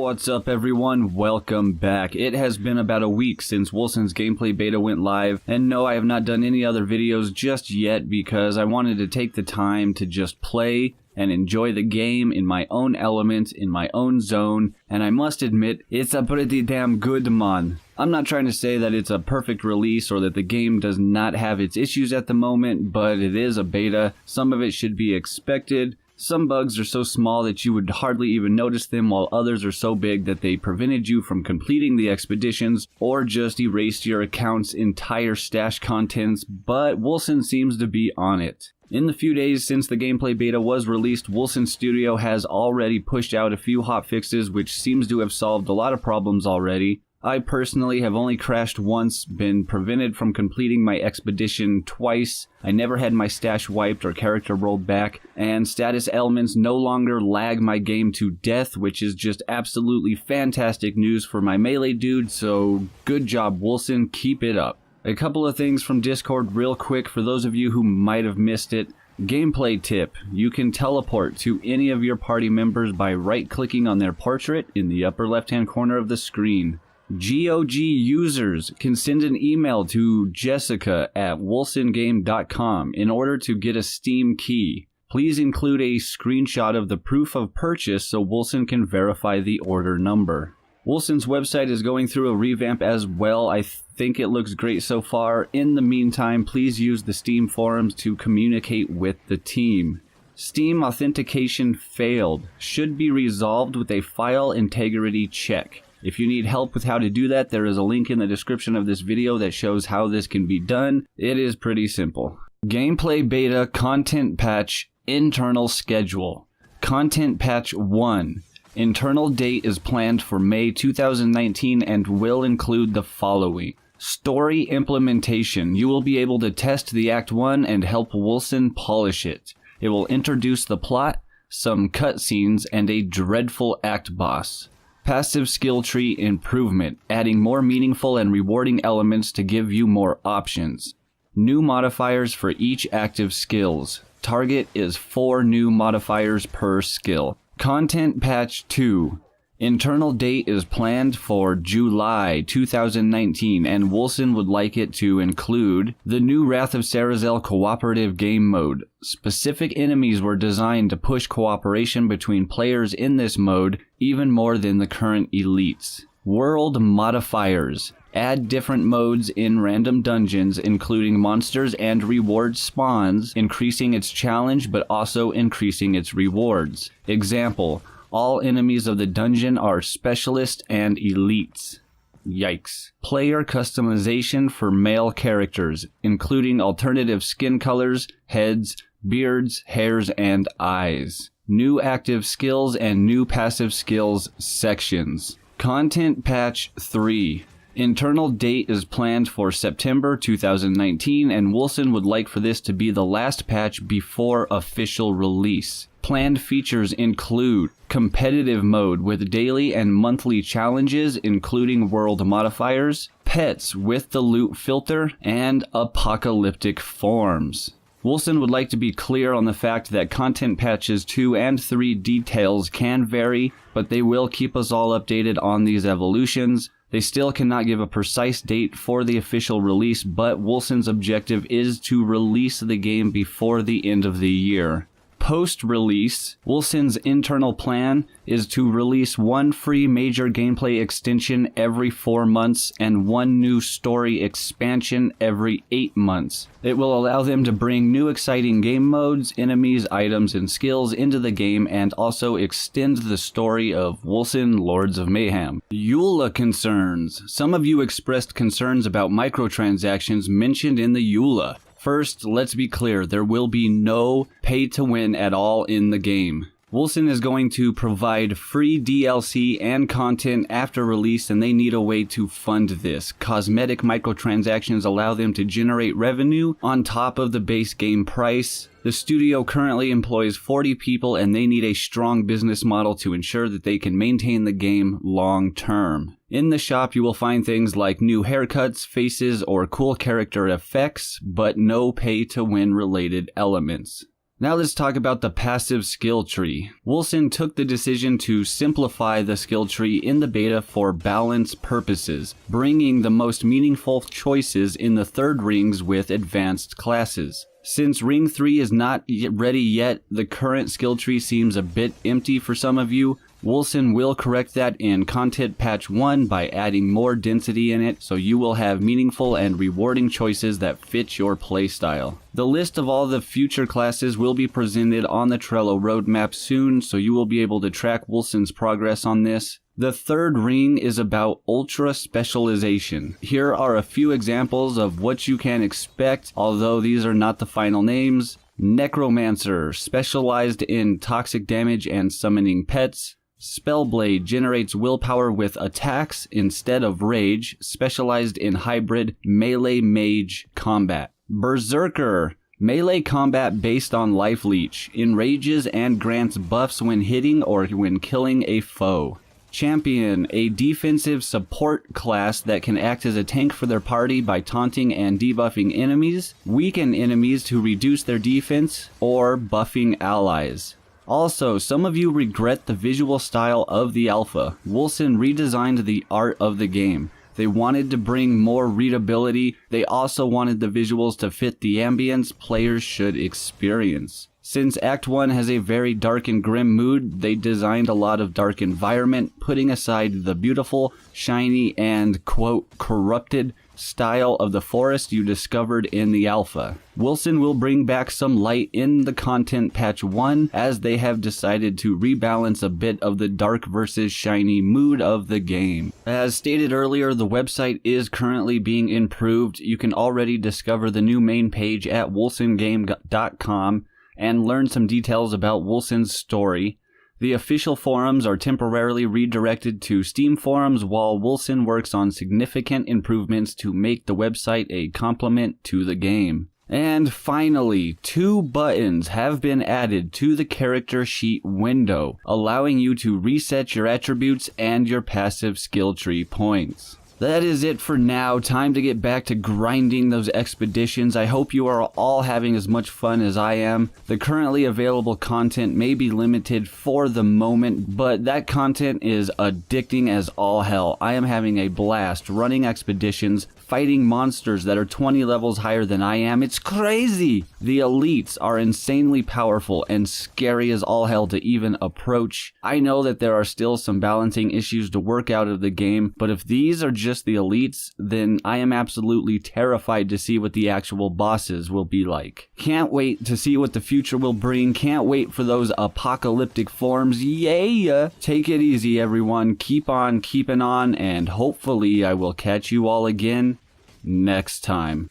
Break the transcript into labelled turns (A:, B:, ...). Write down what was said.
A: What's up everyone, welcome back. It has been about a week since Wolcen's gameplay beta went live, and no, I have not done any other videos just yet because I wanted to take the time to just play and enjoy the game in my own element, in my own zone, and I must admit, it's a pretty damn good mon. I'm not trying to say that it's a perfect release or that the game does not have its issues at the moment, but it is a beta. Some of it should be expected. Some bugs are so small that you would hardly even notice them, while others are so big that they prevented you from completing the expeditions or just erased your account's entire stash contents, but Wolcen seems to be on it. In the few days since the gameplay beta was released, Wolcen Studio has already pushed out a few hotfixes which seems to have solved a lot of problems already. I personally have only crashed once, been prevented from completing my expedition twice, I never had my stash wiped or character rolled back, and status elements no longer lag my game to death, which is just absolutely fantastic news for my melee dude, so good job Wolcen, keep it up. A couple of things from Discord real quick for those of you who might have missed it. Gameplay tip, you can teleport to any of your party members by right-clicking on their portrait in the upper left-hand corner of the screen. GOG users can send an email to jessica@wolcengame.com in order to get a Steam key. Please include a screenshot of the proof of purchase so Wolcen can verify the order number. Wolcen's website is going through a revamp as well. I think it looks great so far. In the meantime, please use the Steam forums to communicate with the team. Steam authentication failed. Should be resolved with a file integrity check. If you need help with how to do that, there is a link in the description of this video that shows how this can be done. It is pretty simple. Gameplay beta content patch internal schedule. Content patch 1. Internal date is planned for May 2019 and will include the following. Story implementation. You will be able to test the Act 1 and help Wolcen polish it. It will introduce the plot, some cutscenes, and a dreadful act boss. Passive skill tree improvement, adding more meaningful and rewarding elements to give you more options. New modifiers for each active skills. Target is 4 new modifiers per skill. Content patch 2. Internal date is planned for July 2019, and Wolcen would like it to include the new Wrath of Sarazel cooperative game mode. Specific enemies were designed to push cooperation between players in this mode even more than the current elites. World modifiers. Add different modes in random dungeons, including monsters and reward spawns, increasing its challenge but also increasing its rewards. Example. All enemies of the dungeon are specialists and elites. Yikes. Player customization for male characters, including alternative skin colors, heads, beards, hairs, and eyes. New active skills and new passive skills sections. Content patch 3. Internal date is planned for September 2019, and Wolcen would like for this to be the last patch before official release. Planned features include competitive mode with daily and monthly challenges including world modifiers, pets with the loot filter, and apocalyptic forms. Wolcen would like to be clear on the fact that content patches 2 and 3 details can vary, but they will keep us all updated on these evolutions. They still cannot give a precise date for the official release, but Wolcen's objective is to release the game before the end of the year. Post-release, Wolcen's internal plan is to release 1 free major gameplay extension every 4 months and 1 new story expansion every 8 months. It will allow them to bring new exciting game modes, enemies, items, and skills into the game and also extend the story of Wolcen Lords of Mayhem. Eula Concerns. Some of you expressed concerns about microtransactions mentioned in the Eula. First, let's be clear, there will be no pay-to-win at all in the game. Wolcen is going to provide free DLC and content after release, and they need a way to fund this. Cosmetic microtransactions allow them to generate revenue on top of the base game price. The studio currently employs 40 people, and they need a strong business model to ensure that they can maintain the game long term. In the shop, you will find things like new haircuts, faces, or cool character effects, but no pay-to-win related elements. Now let's talk about the passive skill tree. Wolcen took the decision to simplify the skill tree in the beta for balance purposes, bringing the most meaningful choices in the third rings with advanced classes. Since Ring 3 is not ready yet, the current skill tree seems a bit empty for some of you. Wolcen will correct that in Content Patch 1 by adding more density in it, so you will have meaningful and rewarding choices that fit your playstyle. The list of all the future classes will be presented on the Trello roadmap soon, so you will be able to track Wolcen's progress on this. The third ring is about Ultra Specialization. Here are a few examples of what you can expect, although these are not the final names. Necromancer, specialized in toxic damage and summoning pets. Spellblade generates willpower with attacks instead of rage, specialized in hybrid melee mage combat. Berserker, melee combat based on life leech, enrages and grants buffs when hitting or when killing a foe. Champion, a defensive support class that can act as a tank for their party by taunting and debuffing enemies, weaken enemies to reduce their defense, or buffing allies. Also, some of you regret the visual style of the alpha. Wolcen redesigned the art of the game. They wanted to bring more readability. They also wanted the visuals to fit the ambience players should experience. Since Act 1 has a very dark and grim mood, they designed a lot of dark environment, putting aside the beautiful, shiny, and, quote, corrupted style of the forest you discovered in the alpha. Wolcen will bring back some light in the Content Patch 1 as they have decided to rebalance a bit of the dark versus shiny mood of the game. As stated earlier, the website is currently being improved. You can already discover the new main page at wolcengame.com and learn some details about Wolcen's story. The official forums are temporarily redirected to Steam forums while Wolcen works on significant improvements to make the website a complement to the game. And finally, 2 buttons have been added to the character sheet window, allowing you to reset your attributes and your passive skill tree points. That is it for now. Time to get back to grinding those expeditions. I hope you are all having as much fun as I am. The currently available content may be limited for the moment, but that content is addicting as all hell. I am having a blast running expeditions, fighting monsters that are 20 levels higher than I am. It's crazy! The elites are insanely powerful and scary as all hell to even approach. I know that there are still some balancing issues to work out of the game, but if these are just the elites, then I am absolutely terrified to see what the actual bosses will be like. Can't wait to see what the future will bring. Can't wait for those apocalyptic forms. Yeah! Take it easy, everyone. Keep on keeping on, and hopefully I will catch you all again next time.